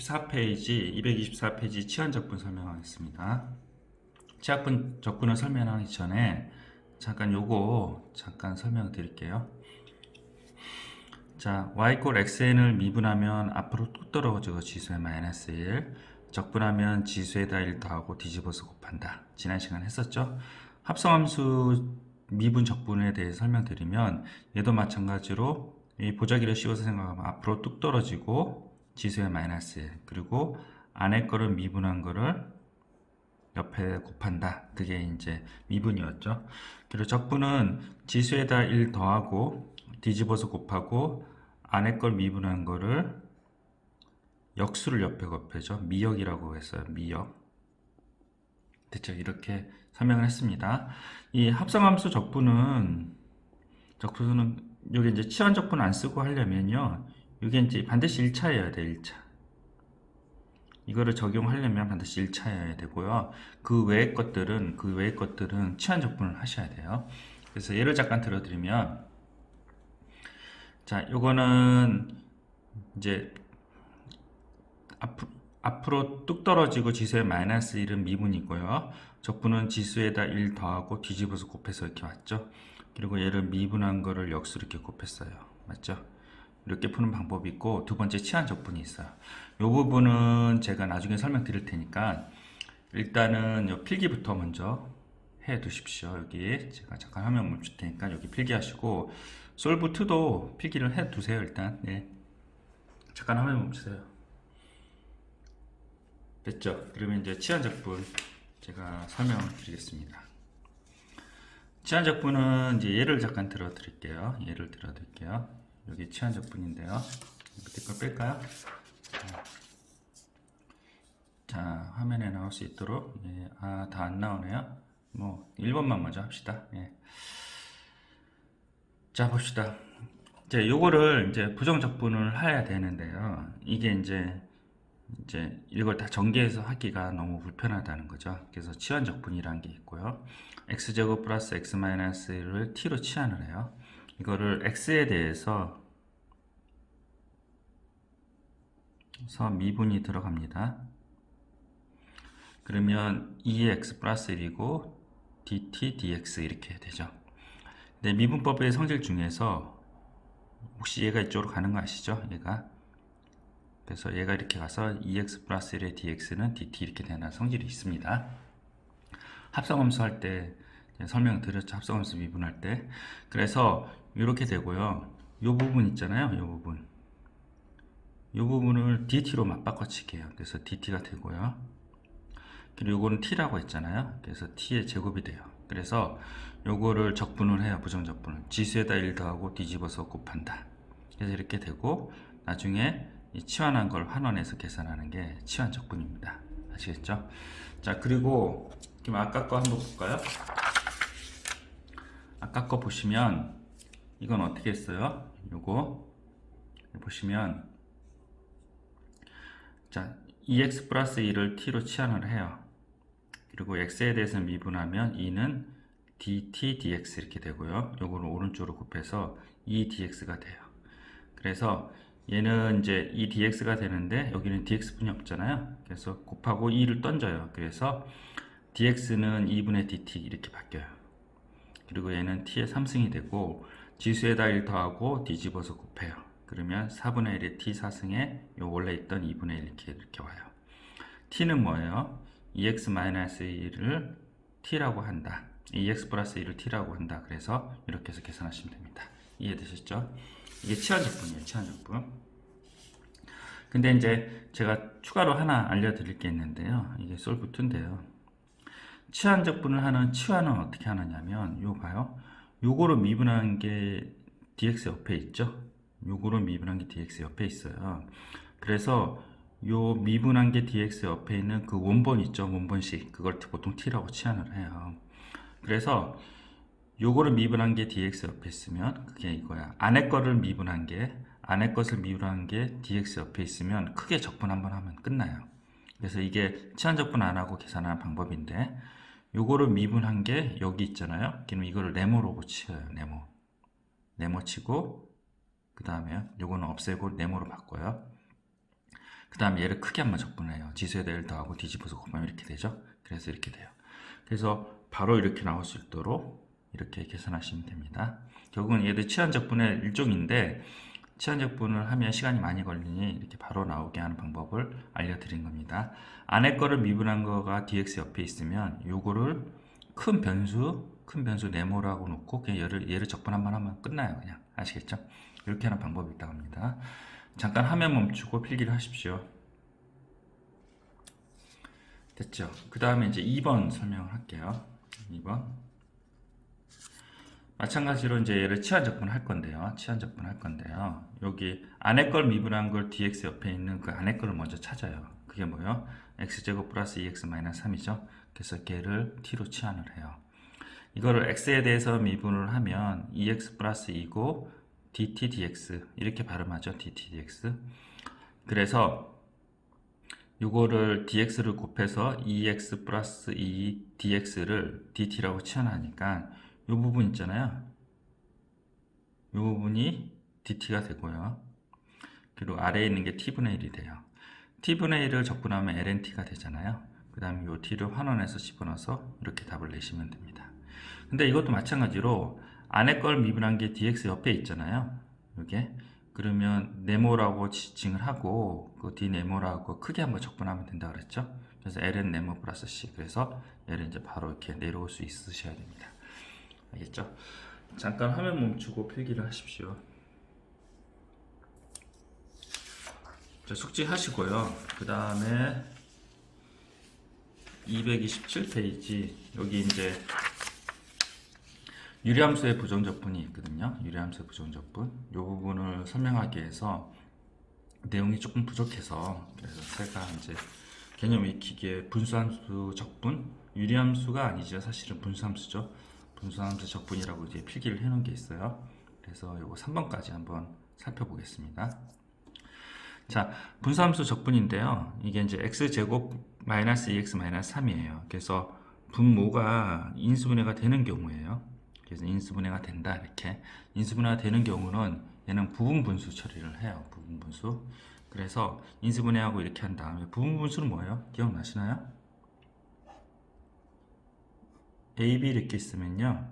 224페이지 224페이지 치환적분 설명하겠습니다. 치환적분을 설명하기 전에 잠깐 요거 잠깐 설명드릴게요. 자, y 꼴 xn을 미분하면 앞으로 뚝 떨어지고 지수에 마이너스 1, 적분하면 지수에다 1 더하고 뒤집어서 곱한다. 지난 시간에 했었죠. 합성함수 미분 적분에 대해 설명드리면 얘도 마찬가지로 이 보자기를 씌워서 생각하면 앞으로 뚝 떨어지고 지수에 마이너스 1, 그리고 안에 거를 미분한 거를 옆에 곱한다. 그게 이제 미분이었죠. 그리고 적분은 지수에다 1 더하고 뒤집어서 곱하고 안에 걸 미분한 거를 역수를 옆에 곱해죠. 미역이라고 했어요. 미역. 됐죠? 이렇게 설명을 했습니다. 이 합성함수 적분은 여기 이제 치환 적분 안 쓰고 하려면요. 이게 이제 반드시 1차여야 돼. 1차. 이거를 적용하려면 반드시 1차여야 되고요. 그 외의 것들은 치환 적분을 하셔야 돼요. 그래서 예를 잠깐 들어드리면, 자, 요거는 이제 앞으로 뚝 떨어지고 지수에 마이너스 1은 미분이고요. 적분은 지수에다 1 더하고 뒤집어서 곱해서 이렇게 왔죠. 그리고 얘를 미분한 거를 역수로 이렇게 곱했어요. 맞죠? 이렇게 푸는 방법이 있고, 두 번째 치환 적분이 있어요. 이 부분은 제가 나중에 설명드릴 테니까 일단은 이 필기부터 먼저 해 두십시오. 여기 제가 잠깐 화면 멈출 테니까 여기 필기하시고, 솔브2도 필기를 해 두세요. 일단 네. 잠깐 화면 멈추세요. 됐죠? 그러면 이제 치환 적분 제가 설명을 드리겠습니다. 치환 적분은 이제 예를 잠깐 들어 드릴게요. 여기 치환 적분인데요. 밑에 걸 뺄까요? 자, 화면에 나올 수 있도록. 예, 다 안 나오네요. 뭐 1번만 먼저 합시다. 예. 자, 봅시다. 이제 요거를 이제 부정 적분을 해야 되는데요. 이게 이제 이걸 다 전개해서 하기가 너무 불편하다는 거죠. 그래서 치환 적분이라는 게 있고요. x제곱 플러스 x 마이너스 1을 t로 치환을 해요. 이거를 x에 대해서 미분이 들어갑니다. 그러면 2x 플러스 1이고 dt dx 이렇게 되죠. 근데 미분법의 성질 중에서 혹시 얘가 이쪽으로 가는 거 아시죠? 그래서 얘가 이렇게 가서 2x 플러스 1의 dx는 dt 이렇게 되는 성질이 있습니다. 합성함수 할 때 설명드렸죠. 합성함수 미분할 때. 그래서 이렇게 되고요. 이 부분 있잖아요. 이 부분을 dt로 맞바꿔치기해요. 그래서 dt가 되고요. 그리고 이거는 t라고 했잖아요. 그래서 t의 제곱이 돼요. 그래서 요거를 적분을 해요. 부정적분을. 지수에다 1 더하고 뒤집어서 곱한다. 그래서 이렇게 되고, 나중에 이 치환한 걸 환원해서 계산하는 게 치환 적분입니다. 아시겠죠? 자, 그리고 그럼 아까 거 한번 볼까요? 아까 거 보시면 이건 어떻게 했어요? 요거 보시면, 자, 2x 플러스 1을 t로 치환을 해요. 그리고 x에 대해서 미분하면 2는 dt dx 이렇게 되고요. 요거를 오른쪽으로 곱해서 2dx가 돼요. 그래서 얘는 이제 2dx가 되는데 여기는 dx분이 없잖아요. 그래서 곱하고 2를 던져요. 그래서 dx는 2분의 dt 이렇게 바뀌어요. 그리고 얘는 t의 3승이 되고 지수에다 1 더하고 뒤집어서 곱해요. 그러면 4분의 1의 t 4승에 요 원래 있던 2분의 1 이렇게 와요. t는 뭐예요? 2x-1을 t라고 한다. 2x 플러스 1을 t라고 한다. 그래서 이렇게 해서 계산하시면 됩니다. 이해되셨죠? 이게 치환적분이에요. 치환적분. 근데 이제 제가 추가로 하나 알려드릴 게 있는데요. 이게 솔브2인데요. 치환적분을 하는 치환은 어떻게 하느냐면, 요 봐요. 요거로 미분한 게 dx 옆에 있죠. 요거로 미분한 게 dx 옆에 있어요. 그래서 요 미분한 게 dx 옆에 있는 그 원본 있죠. 원본식. 그걸 보통 t라고 치환을 해요. 그래서 요거를 미분한 게 dx 옆에 있으면 그게 이거야. 안에 것을 미분한 게 dx 옆에 있으면 크게 적분 한번 하면 끝나요. 그래서 이게 치환 적분 안 하고 계산하는 방법인데, 요거를 미분한 게 여기 있잖아요. 그럼 이거를 네모로 치어요. 네모 치고, 그 다음에 요거는 없애고 네모로 바꿔요. 그 다음에 얘를 크게 한번 적분해요. 지수에다 1 더하고 뒤집어서 곱하면 이렇게 되죠. 그래서 이렇게 돼요. 그래서 바로 이렇게 나올 수 있도록 이렇게 계산하시면 됩니다. 결국은 얘도 치환적분의 일종인데 치환적분을 하면 시간이 많이 걸리니 이렇게 바로 나오게 하는 방법을 알려드린 겁니다. 안에 거를 미분한 거가 dx 옆에 있으면 요거를 큰 변수 네모라고 놓고 그냥 얘를 적분 한번 하면 끝나요. 그냥 아시겠죠? 이렇게 하는 방법이 있다고 합니다. 잠깐 화면 멈추고 필기를 하십시오. 됐죠? 그 다음에 이제 2번 설명을 할게요. 2번. 마찬가지로 이제 얘를 치환적분 할 건데요. 치환적분 할 건데요. 여기 안에 걸 미분한 걸 dx 옆에 있는 그 안에 거를 먼저 찾아요. 그게 뭐예요? x제곱 플러스 2x 마이너스 3이죠. 그래서 걔를 t로 치환을 해요. 이거를 x에 대해서 미분을 하면 2x 플러스 2고 dt dx 이렇게 발음하죠. dt dx. 그래서 요거를 dx를 곱해서 2x 플러스 2 dx를 dt라고 치환하니까 요 부분 있잖아요. 요 부분이 dt가 되고요. 그리고 아래에 있는 게 t분의 1이 돼요. t분의 1을 적분하면 lnt가 되잖아요. 그 다음에 요 t를 환원해서 집어넣어서 이렇게 답을 내시면 됩니다. 근데 이것도 마찬가지로 안에 걸 미분한 게 dx 옆에 있잖아요. 요게. 그러면 네모라고 지칭을 하고 그 d 네모라고 크게 한번 적분하면 된다 그랬죠. 그래서 ln 네모 플러스 c. 그래서 얘를 이제 바로 이렇게 내려올 수 있으셔야 됩니다. 알겠죠? 잠깐 화면 멈추고 필기를 하십시오. 자, 숙지 하시고요. 그 다음에 227페이지 여기 이제 유리함수의 부정적분이 있거든요. 유리함수의 부정적분 이 부분을 설명하기 위해서 내용이 조금 부족해서 그래서 제가 이제 개념 익히기에 분수함수 적분 유리함수가 아니죠. 사실은 분수함수죠. 분수함수 적분이라고 이제 필기를 해놓은 게 있어요. 그래서 이거 3번까지 한번 살펴보겠습니다. 자, 분수함수 적분인데요. 이게 이제 x제곱 마이너스 2x 마이너스 3이에요. 그래서 분모가 인수분해가 되는 경우에요. 그래서 인수분해가 된다 이렇게 인수분해가 되는 경우는 얘는 부분분수 처리를 해요. 부분분수. 그래서 인수분해하고 이렇게 한 다음에 부분분수는 뭐예요? 기억나시나요? a, b 이렇게 있으면요.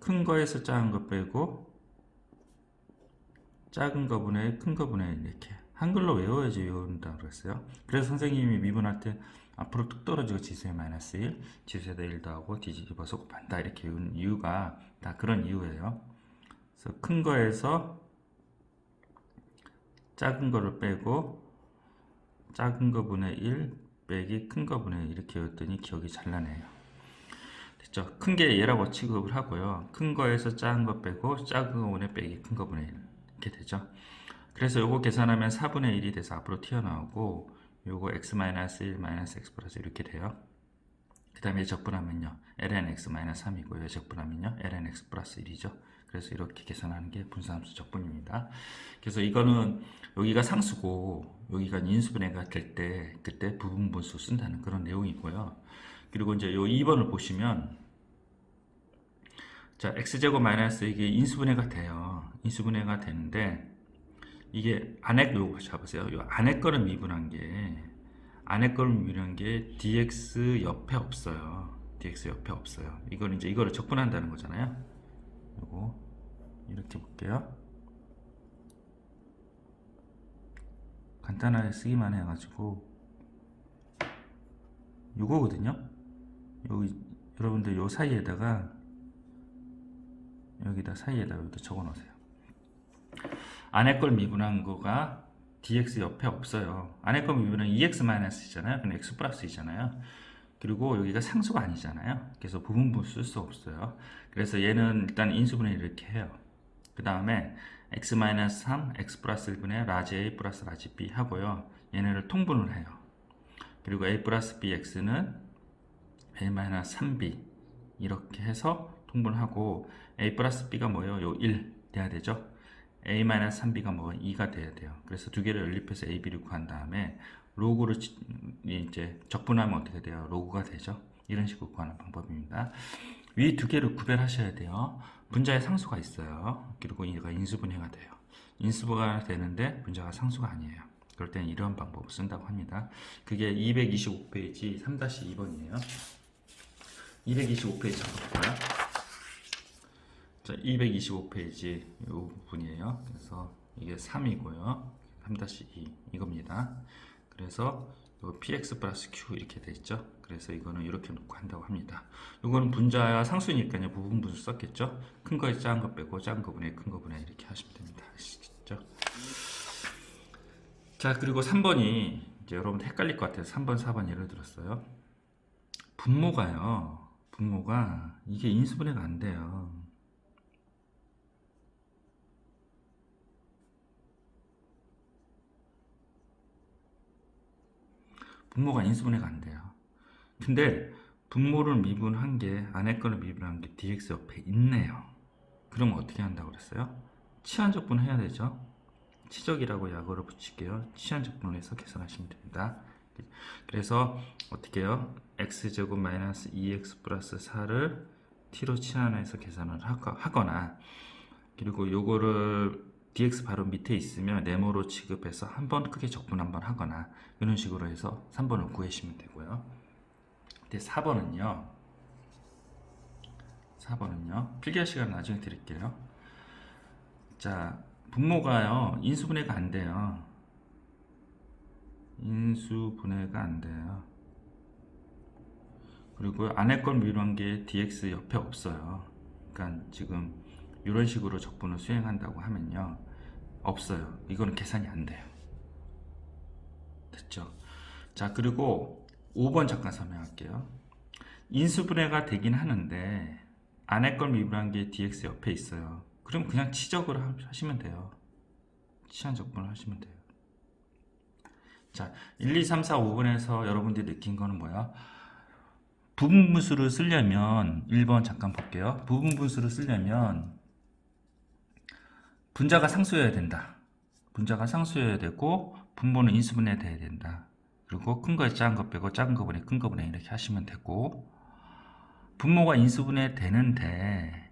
큰 거에서 작은 거 빼고 작은 거분의 큰 거분의 이렇게 한글로 외워야지 외운다고 그랬어요. 그래서 선생님이 미분할 때 앞으로 뚝 떨어지고 지수에 마이너스 1, 지수에다 1 더하고 뒤집어서 곱한다 이렇게 외운 이유가 다 그런 이유예요. 그래서 큰 거에서 작은 거를 빼고 작은 거분의 1 빼기 큰 거분의 1 이렇게 외웠더니 기억이 잘 나네요. 됐죠? 큰 게 얘라고 취급을 하고요. 큰 거에서 작은 거 빼고 작은 거분의 빼기 큰 거분의 1 이렇게 되죠. 그래서 요거 계산하면 4분의 1이 돼서 앞으로 튀어나오고 요거 x-1 x 플러스 이렇게 돼요. 그 다음에 적분하면요 ln x-3이고요 적분하면요 ln x 플러스 1이죠. 그래서 이렇게 계산하는 게 분수함수 적분입니다. 그래서 이거는 여기가 상수고 여기가 인수분해가 될 때 그때 부분분수 쓴다는 그런 내용이고요. 그리고 이제 요 2번을 보시면 자 x제곱 마이너스 이게 인수분해가 돼요. 인수분해가 되는데 이게 안에 요거 잡으세요. 요 안에 거를 미분한 게 안에 거를 미분한 게 dx 옆에 없어요. dx 옆에 없어요. 이걸 이제 이거를 적분한다는 거잖아요. 요거 이렇게 볼게요. 간단하게 쓰기만 해가지고 요거거든요. 여기 여러분들 요 사이에다가 여기다 사이에다가 여기다 적어 놓으세요. 안에 걸 미분한 거가 dx 옆에 없어요. 안에 걸 미분은 2x-잖아요. 그럼 x 플러스이잖아요. 그리고 여기가 상수가 아니잖아요. 그래서 부분분수 쓸 수 없어요. 그래서 얘는 일단 인수분해 이렇게 해요. 그 다음에 x-3, x 플러스 1분의 라지 a 플러스 라지 b 하고요. 얘네를 통분을 해요. 그리고 a 플러스 bx는 a-3b 이렇게 해서 통분하고 a 플러스 b가 뭐예요? 요 1 돼야 되죠. a-3b가 뭐 2가 돼야 돼요. 그래서 두 개를 연립해서 a, b를 구한 다음에 로그를 이제 적분하면 어떻게 돼요? 로그가 되죠. 이런 식으로 구하는 방법입니다. 위 두 개를 구별하셔야 돼요. 분자에 상수가 있어요. 그리고 얘가 인수분해가 돼요. 인수가 되는데 분자가 상수가 아니에요. 그럴 때는 이런 방법을 쓴다고 합니다. 그게 225페이지 3-2번이에요. 225페이지 볼까요? 자, 225페이지 이 부분이에요. 그래서 이게 3이고요. 3-2 이겁니다. 그래서 px 플러스 q 이렇게 돼 있죠. 그래서 이거는 이렇게 놓고 한다고 합니다. 이거는 분자야 상수니까요. 부분 분수 썼겠죠. 큰 거에 작은 거 빼고 작은 거 분해 큰 거 분해 이렇게 하시면 됩니다. 아시겠죠? 자, 그리고 3번이 이제 여러분 헷갈릴 것 같아요. 3번, 4번 예를 들었어요. 분모가 이게 인수분해가 안 돼요. 분모가 인수분해가 안 돼요. 근데 분모를 미분한 게 안에 거를 미분한 게 dx 옆에 있네요. 그러면 어떻게 한다고 그랬어요? 치환적분 해야 되죠. 치적이라고 약어를 붙일게요. 치환적분을 해서 계산하시면 됩니다. 그래서 어떻게 해요? x제곱 마이너스 2x 플러스 4를 t로 치환해서 계산을 하거나, 그리고 요거를 dx 바로 밑에 있으면 네모로 취급해서 한번 크게 적분 한번 하거나 이런 식으로 해서 3번을 구하시면 되고요. 근데 4번은요 필기할 시간 나중에 드릴게요. 자, 분모가요 인수분해가 안 돼요. 인수분해가 안 돼요. 그리고 안에 걸 미루한 게 dx 옆에 없어요. 그러니까 지금 이런 식으로 적분을 수행한다고 하면요 없어요. 이거는 계산이 안 돼요. 됐죠? 자, 그리고 5번 잠깐 설명할게요. 인수분해가 되긴 하는데 안에 걸 미분한 게 dx 옆에 있어요. 그럼 그냥 치적으로 하시면 돼요. 치환적분을 하시면 돼요. 자, 1, 2, 3, 4, 5번에서 여러분들이 느낀 거는 뭐야? 부분분수를 쓰려면 1번 잠깐 볼게요. 부분분수를 쓰려면 분자가 상수여야 된다. 분자가 상수여야 되고 분모는 인수분해 돼야 된다. 그리고 큰 거에 작은 거 빼고 작은 거 분해 큰 거 분해 이렇게 하시면 되고, 분모가 인수분해 되는데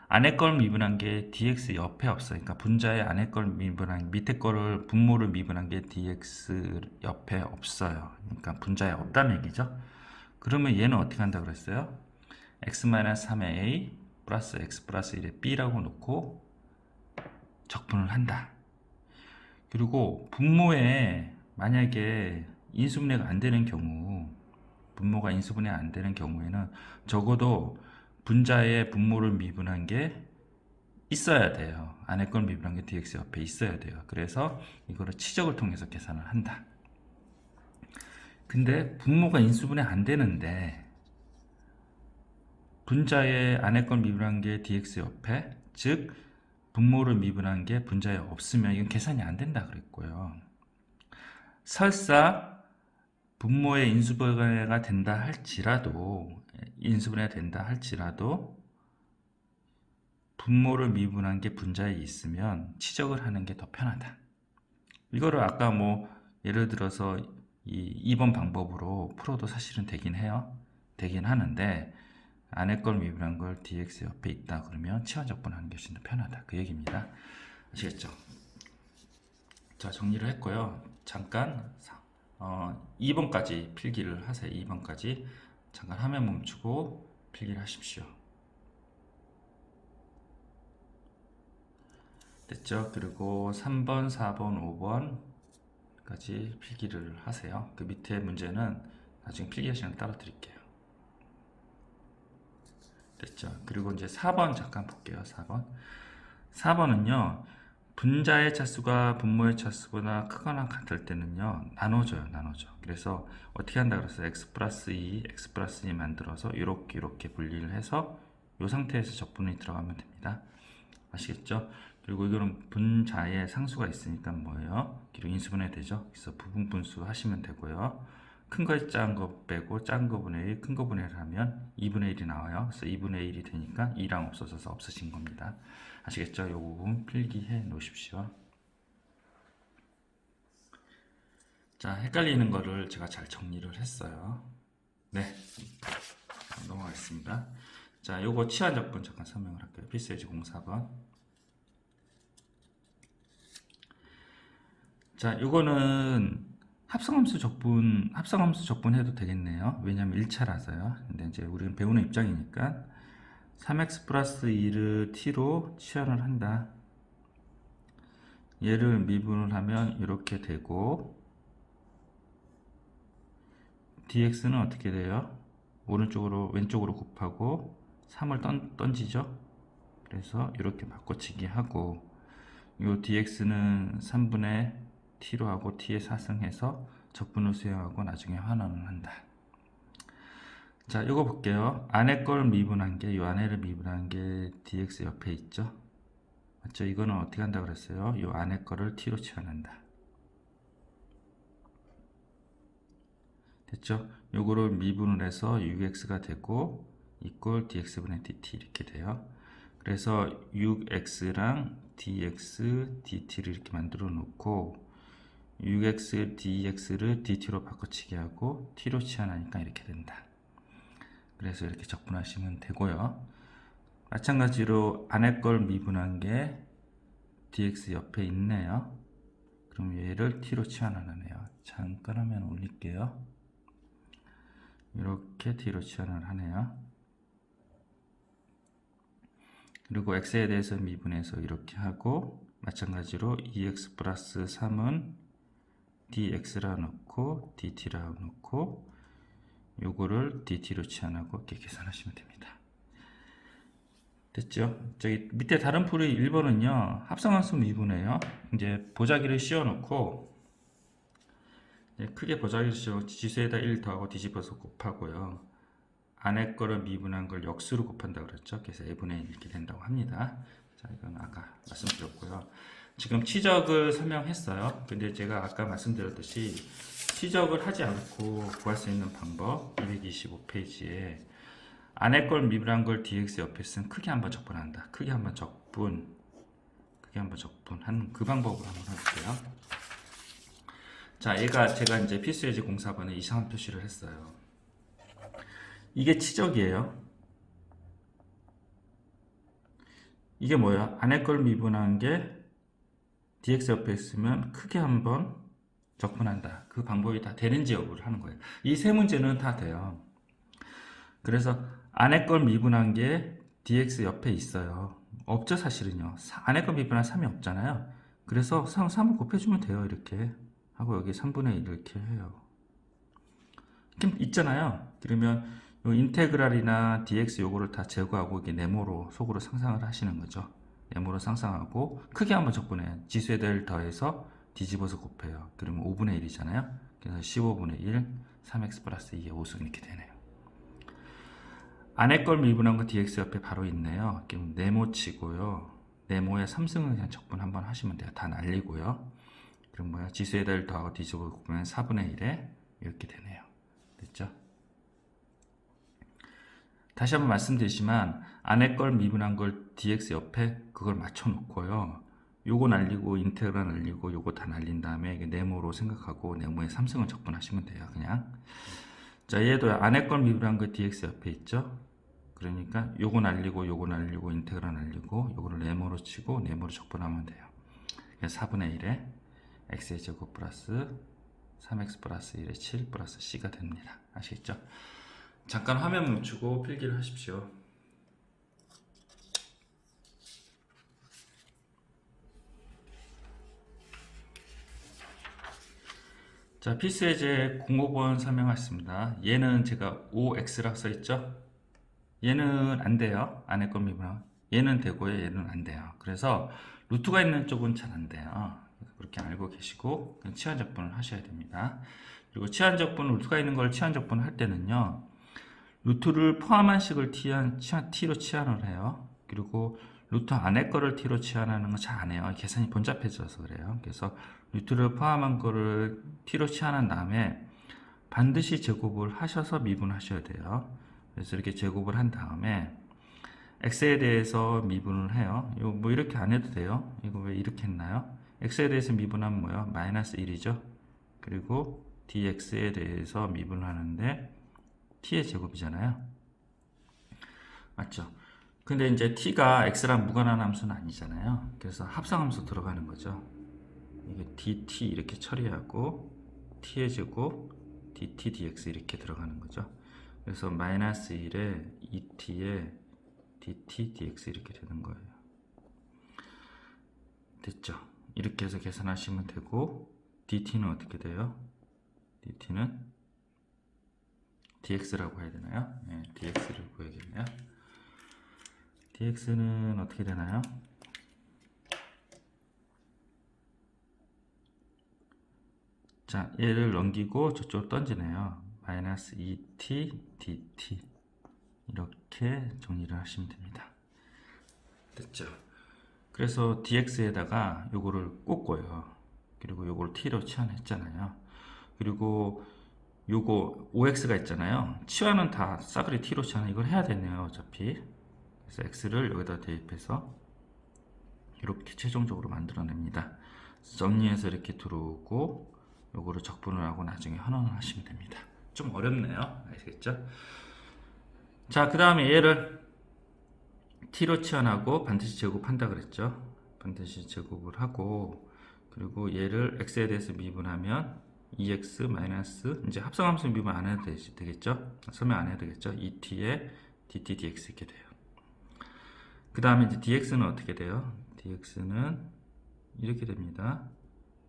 안에 걸 미분한 게 dx 옆에 없어. 그러니까 분자의 안에 걸 미분한 밑에 거를 분모를 미분한 게 dx 옆에 없어요. 그러니까 분자에 없다는 얘기죠. 그러면 얘는 어떻게 한다고 그랬어요? x-3의 a 플러스 x 플러스 1의 b라고 놓고 적분을 한다. 그리고 분모에 만약에 인수분해가 안 되는 경우, 분모가 인수분해 안 되는 경우에는 적어도 분자의 분모를 미분한 게 있어야 돼요. 안에 걸 미분한 게 dx 옆에 있어야 돼요. 그래서 이거를 치적을 통해서 계산을 한다. 근데 분모가 인수분해 안 되는데 분자의 안에 걸 미분한 게 dx 옆에, 즉 분모를 미분한 게 분자에 없으면 이건 계산이 안 된다 그랬고요. 설사 분모의 인수분해가 된다 할지라도 분모를 미분한 게 분자에 있으면 치적을 하는 게 더 편하다. 이거를 아까 예를 들어서 이 2번 방법으로 풀어도 사실은 되긴 해요. 되긴 하는데 안에 걸 미분한 걸 dx 옆에 있다 그러면 치환적분하는 게 훨씬 더 편하다. 그 얘기입니다. 아시겠죠? 자, 정리를 했고요. 잠깐 2번까지 필기를 하세요. 2번까지 잠깐 화면 멈추고 필기를 하십시오. 됐죠? 그리고 3번, 4번, 5번까지 필기를 하세요. 그 밑에 문제는 나중에 필기 시간 따로 드릴게요. 됐죠? 그리고 이제 4번 잠깐 볼게요. 4번은요. 분자의 차수가 분모의 차수보다 크거나 같을 때는요. 나눠줘요. 그래서 어떻게 한다 그랬어요? x 플러스 2, x 플러스 2 만들어서 이렇게 분리를 해서 이 상태에서 적분이 들어가면 됩니다. 아시겠죠? 그리고 이거는 분자의 상수가 있으니까 뭐예요? 그리고 인수분해 되죠? 그래서 부분분수 하시면 되고요. 큰 거에 작은 거 빼고 작은 거 분의 1, 큰 거 분의 1 하면 2분의 1이 나와요. 그래서 2분의 1이 되니까 2랑 없어져서 없어진 겁니다. 아시겠죠? 이 부분 필기해 놓으십시오. 자, 헷갈리는 거를 제가 잘 정리를 했어요. 네, 넘어가겠습니다. 자, 요거 치환적분 잠깐 설명을 할게요. 필수예지 04번. 자, 이거는 합성함수 적분해도 되겠네요. 왜냐면 1차라서요. 근데 이제 우리는 배우는 입장이니까 3x 플러스 2를 t로 치환을 한다. 얘를 미분을 하면 이렇게 되고, dx는 어떻게 돼요? 왼쪽으로 곱하고 3을 던지죠. 그래서 이렇게 바꿔치기 하고, 요 dx는 3분의 t로 하고 t에 4승해서 적분을 수행하고 나중에 환원을 한다. 자, 이거 볼게요. 안에 걸 미분한 게, 요 안에를 미분한 게 dx 옆에 있죠. 맞죠? 이거는 어떻게 한다 그랬어요? 요 안에 거를 t로 치환한다. 됐죠? 요거를 미분을 해서 6x가 되고 이꼴 dx분의 dt 이렇게 돼요. 그래서 6x랑 dx, dt를 이렇게 만들어 놓고 6x, dx를 dt로 바꿔치기 하고 t로 치환하니까 이렇게 된다. 그래서 이렇게 적분하시면 되고요. 마찬가지로 안에 걸 미분한 게 dx 옆에 있네요. 그럼 얘를 t로 치환하네요. 잠깐 화면 올릴게요. 이렇게 t로 치환을 하네요. 그리고 x에 대해서 미분해서 이렇게 하고, 마찬가지로 2x 플러스 3은 dx라 놓고 dt라 놓고 요거를 dt로 치환하고 이렇게 계산하시면 됩니다. 됐죠? 저기 밑에 다른 풀이 1번은요 합성함수 미분이에요. 이제 보자기를 씌워 놓고 크게 보자기를 씌워 지수에다 1 더하고 뒤집어서 곱하고요. 안에 거를 미분한 걸 역수로 곱한다고 그랬죠. 그래서 a분의 1 이렇게 된다고 합니다. 자, 이건 아까 말씀드렸고요. 지금 치적을 설명했어요. 근데 제가 아까 말씀드렸듯이 치적을 하지 않고 구할 수 있는 방법 225페이지에 안에 걸 미분한 걸 dx 옆에 쓴 크게 한번 적분한다. 크게 한번 적분한 그 방법으로 한번 해볼게요. 자, 제가 이제 필수예제 공사번에 이상한 표시를 했어요. 이게 치적이에요. 이게 뭐야? 안에 걸 미분한 게 dx 옆에 있으면 크게 한번 적분한다. 그 방법이 다 되는지 여부를 하는 거예요. 이 세 문제는 다 돼요. 그래서 안에 걸 미분한 게 dx 옆에 있어요. 없죠, 사실은요. 안에 걸 미분한 3이 없잖아요. 그래서 3을 곱해주면 돼요. 이렇게 하고 여기 3분의 1 이렇게 해요. 있잖아요. 그러면 요 인테그랄이나 dx 요거를 다 제거하고 이게 네모로 속으로 상상을 하시는 거죠. 네모로 상상하고 크게 한번 적분해. 지수에 대를 더해서 뒤집어서 곱해요. 그러면 5분의 1이잖아요. 그래서 15분의 1, 3x 플러스 2의 5승 이렇게 되네요. 안에 걸 미분한 거 dx 옆에 바로 있네요. 그럼 네모 치고요. 네모의 3승을 그냥 적분 한번 하시면 돼요. 다 날리고요. 그럼 뭐야? 지수에 대를 더하고 뒤집어 곱하면 4분의 1에 이렇게 되네요. 됐죠? 다시 한번 말씀드리지만 안에 걸 미분한 걸 dx 옆에 그걸 맞춰 놓고요. 요거 날리고 인테그랄 날리고 요거 다 날린 다음에 네모로 생각하고 네모의 3승을 적분하시면 돼요. 그냥. 자, 얘도 안에 걸 미분한 거 dx 옆에 있죠. 그러니까 요거 날리고 인테그랄 날리고 요거를 네모로 치고 네모로 적분하면 돼요. 그래서 4분의 1에 x의 제곱 플러스 3x 플러스 1의 7 플러스 c가 됩니다. 아시겠죠? 잠깐 화면 멈추고 필기를 하십시오. 자, 필수예제 05번 설명하겠습니다. 얘는 제가 5x라고 써있죠? 얘는 안 돼요. 안에 거 미분하면. 얘는 되고요. 얘는 안 돼요. 그래서 루트가 있는 쪽은 잘 안 돼요. 그렇게 알고 계시고 치환적분을 하셔야 됩니다. 그리고 치환적분, 루트가 있는 걸 치환적분을 할 때는요. 루트를 포함한 식을 t로 치환을 해요. 그리고 루트 안에 거를 t로 치환하는 건 잘 안 해요. 계산이 번잡해져서 그래요. 그래서 루트를 포함한 거를 t로 치환한 다음에 반드시 제곱을 하셔서 미분하셔야 돼요. 그래서 이렇게 제곱을 한 다음에 x에 대해서 미분을 해요. 이거 뭐 이렇게 안 해도 돼요. 이거 왜 이렇게 했나요? x에 대해서 미분하면 뭐예요? 마이너스 1이죠. 그리고 dx에 대해서 미분을 하는데 t의 제곱이잖아요. 맞죠? 근데 이제 t가 x랑 무관한 함수는 아니잖아요. 그래서 합성함수 들어가는 거죠. 이게 dt 이렇게 처리하고 t의 제곱 dt dx 이렇게 들어가는 거죠. 그래서 마이너스 1에 2t에 dt dx 이렇게 되는 거예요. 됐죠? 이렇게 해서 계산하시면 되고, dt는 어떻게 돼요? dt는 dx라고 해야 되나요? 네, dx를 구해야겠네요. dx는 어떻게 되나요? 자, 얘를 넘기고 저쪽으로 던지네요. 마이너스 2t dt 이렇게 정리를 하시면 됩니다. 됐죠? 그래서 dx에다가 요거를 꽂고요. 그리고 요걸 t로 치환했잖아요. 그리고 요거 5x가 있잖아요. 치환은 다 싸그리 t로 치환 이걸 해야 되네요. 어차피. 그래서 x를 여기다 대입해서 이렇게 최종적으로 만들어냅니다. 정리해서 이렇게 들어오고 요거를 적분을 하고 나중에 환원을 하시면 됩니다. 좀 어렵네요. 아시겠죠? 자, 그 다음에 얘를 t로 치환하고 반드시 제곱한다 그랬죠. 반드시 제곱을 하고, 그리고 얘를 x에 대해서 미분하면 2x 마이너스, 이제 합성함수 미분 안 해도 되겠죠. 설명 안 해도 되겠죠. 2t에 dt dx 이렇게 돼요. 그 다음에 이제 dx는 어떻게 돼요? dx는 이렇게 됩니다.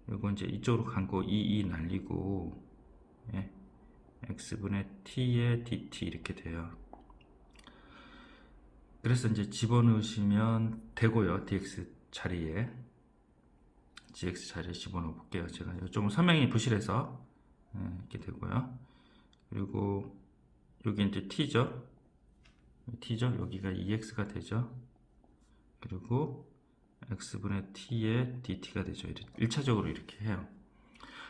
요거 이제 이쪽으로 간 거 2 날리고, 예, x분의 t의 dt 이렇게 돼요. 그래서 이제 집어넣으시면 되고요. dx 자리에 집어넣어 볼게요. 제가 좀 설명이 부실해서 이렇게 되고요. 그리고 여기 이제 t죠. 여기가 2x가 되죠. 그리고 x분의 t의 dt가 되죠. 1차적으로 이렇게 해요.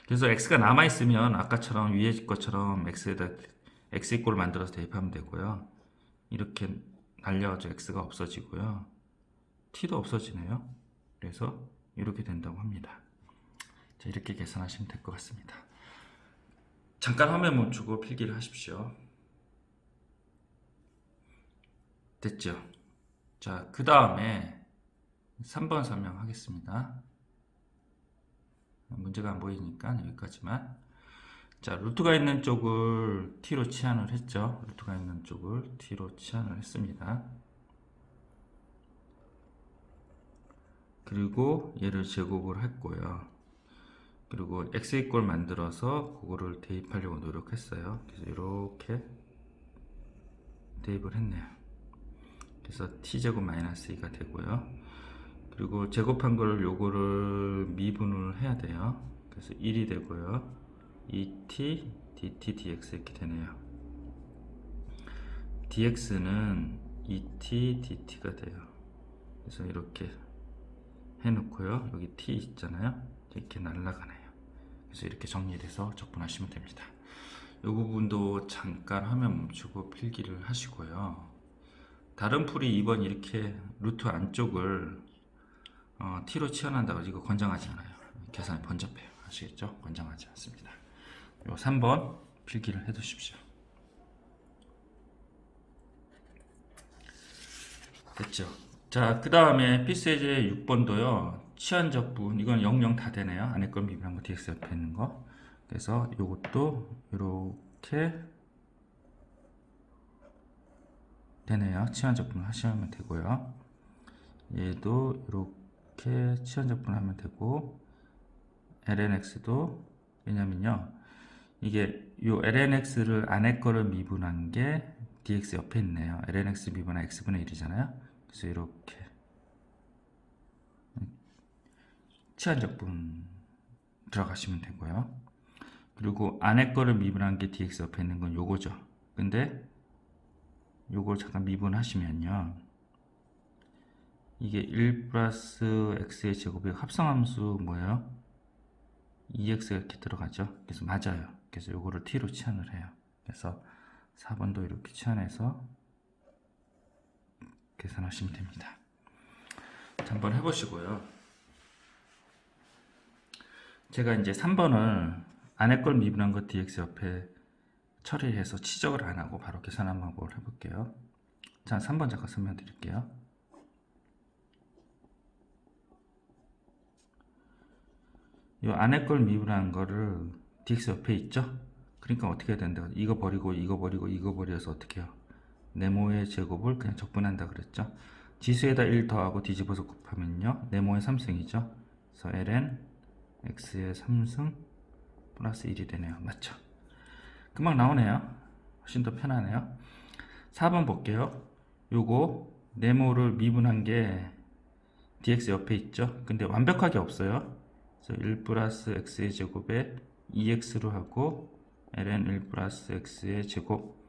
그래서 x가 남아있으면 아까처럼 위에 것처럼 x에다 x 이꼴을 만들어서 대입하면 되고요. 이렇게 날려가지고 x가 없어지고요. t도 없어지네요. 그래서 이렇게 된다고 합니다. 자, 이렇게 계산하시면 될 것 같습니다. 잠깐 화면 멈추고 필기를 하십시오. 됐죠? 자, 그 다음에 3번 설명하겠습니다. 문제가 안 보이니까 여기까지만. 자, 루트가 있는 쪽을 t로 치환을 했죠. 루트가 있는 쪽을 t로 치환을 했습니다. 그리고 얘를 제곱을 했고요. 그리고 x 이꼴 만들어서 그거를 대입하려고 노력했어요. 그래서 이렇게 대입을 했네요. 그래서 t제곱 마이너스 2가 되고요. 그리고 제곱한 걸 요거를 미분을 해야 돼요. 그래서 1이 되고요. 2t dt dx 이렇게 되네요. dx는 2t dt가 돼요. 그래서 이렇게 해놓고요. 여기 t 있잖아요. 이렇게 날아가네요. 그래서 이렇게 정리돼서 적분하시면 됩니다. 이 부분도 잠깐 화면 멈추고 필기를 하시고요. 다른 풀이 2번 이렇게 루트 안쪽을 t로 치환한다고 이거 권장하지 않아요. 계산이 번잡해요. 아시겠죠? 권장하지 않습니다. 요 3번 필기를 해 두십시오. 됐죠? 자, 그 다음에 필수예제 6번도요. 치환적분, 이건 00 다 되네요. 안에 걸 미분한 거 dx 옆에 있는 거. 그래서 요것도 이렇게 되네요. 치환적분 하시면 되고요. 얘도 이렇게 치환적분 하면 되고, lnx도, 왜냐면요, 이게 요 lnx를 안에 거를 미분한 게 dx 옆에 있네요. lnx 미분한 x분의 1이잖아요. 그래서 이렇게 치환적분 들어가시면 되고요. 그리고 안에 거를 미분한 게 dx 옆에 있는 건 요거죠. 근데 요걸 잠깐 미분하시면요. 이게 1 플러스 x의 제곱이 합성함수 뭐예요? 2x가 이렇게 들어가죠. 그래서 맞아요. 그래서 요거를 t로 치환을 해요. 그래서 4번도 이렇게 치환해서 계산하시면 됩니다. 자, 한번 해보시고요. 제가 이제 3번을 안에 걸 미분한 것 dx 옆에 처리해서 치적을 안 하고 바로 계산한 방법을 해볼게요. 자, 3번 잠깐 설명드릴게요. 이 안에 걸 미분한 거를 dx 옆에 있죠? 그러니까 어떻게 해야 된다? 이거 버리고 이거 버리고 이거 버려서 어떻게 해요? 네모의 제곱을 그냥 적분한다 그랬죠? 지수에다 1 더하고 뒤집어서 곱하면요 네모의 3승이죠. 그래서 ln x의 3승 플러스 1이 되네요. 맞죠? 금방 나오네요. 훨씬 더 편하네요. 4번 볼게요. 요거 네모를 미분한 게 dx 옆에 있죠. 근데 완벽하게 없어요. 그래서 1 플러스 x의 제곱에 2x로 하고 ln 1 플러스 x의 제곱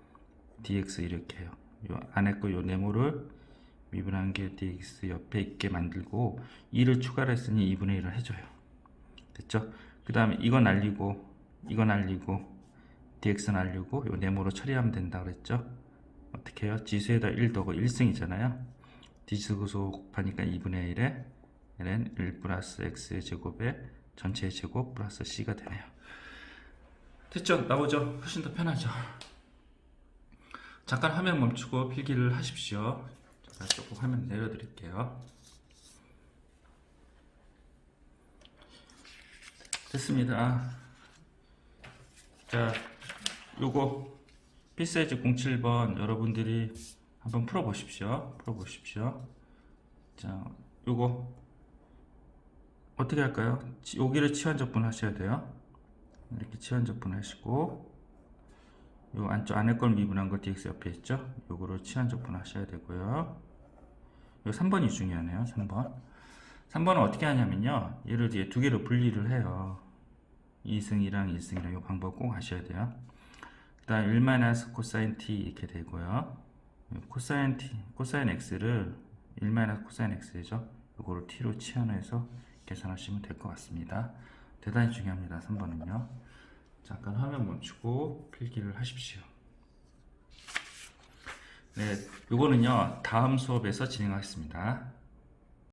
dx 이렇게 해요. 요 안에 거 요 네모를 미분한 게 dx 옆에 있게 만들고 2를 추가를 했으니 2분의 1을 해줘요. 됐죠? 그 다음에 이거 날리고 이거 날리고 dx 날리고 요 네모로 처리하면 된다 그랬죠? 어떻게 해요? 지수에다 1 더하고 1승이잖아요. 뒤집어서 곱하니까 2분의 1에 ln 1 플러스 x의 제곱에 전체의 제곱 플러스 c가 되네요. 됐죠? 나오죠? 훨씬 더 편하죠? 잠깐 화면 멈추고 필기를 하십시오. 제가 조금 화면 내려드릴게요. 됐습니다. 자, 요거 필사이즈 07번 여러분들이 한번 풀어보십시오. 자, 요거 어떻게 할까요? 여기를 치환적분 하셔야 돼요. 이렇게 치환적분 하시고 요 안쪽 안에 걸 미분한 거 dx 옆에 있죠? 요거를 치환적분 하셔야 되고요. 요 3번이 중요하네요. 3번은 어떻게 하냐면요. 얘를 이제 두 개로 분리를 해요. 2승이랑 1승이랑 요 방법 꼭 하셔야 돼요. 그 다음 1 코사인 t 이렇게 되고요. 코사인 x를 1 코사인 x죠. 요거를 t로 치환해서 계산하시면 될 것 같습니다. 대단히 중요합니다. 3번은요. 잠깐 화면 멈추고 필기를 하십시오. 네, 요거는요 다음 수업에서 진행하겠습니다.